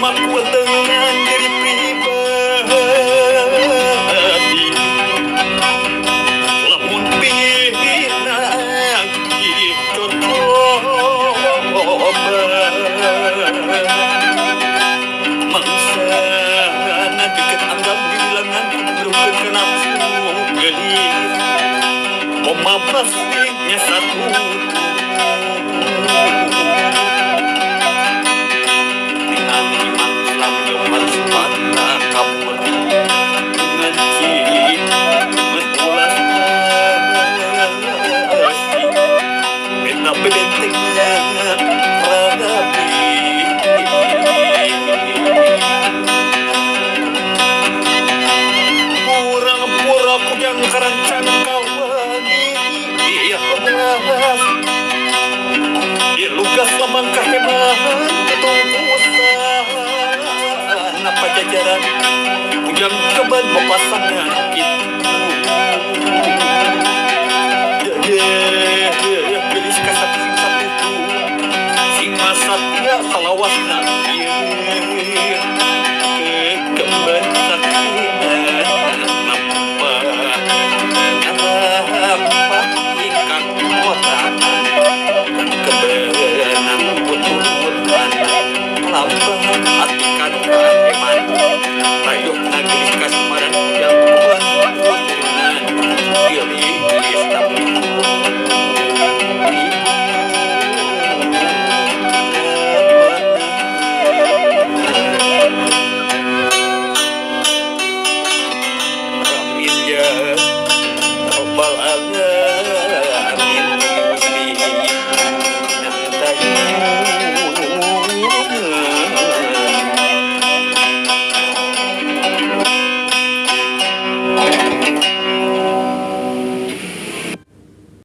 memaku dengan diri pribadi lamun pinang dicoba mangsana deket anggap bilangan berukeun ke nafsu gelis memapasnya satu dengan iman Islam yang harus pada kabur dengan ciri menulas asih beta bebenteknya rapi pura-pura ku yang kerancang kawani dia kemas lugas lamangkah kemahan ketungkusan apa jajaran yang keban mepasangan itu gelis kasat sing satu sing masatnya salawasna kekemban sakinan napa apa ikan kotaan kebenaran putusan lambang hatikan iman rayuh nagris kasmaran yang kuat turunan pilih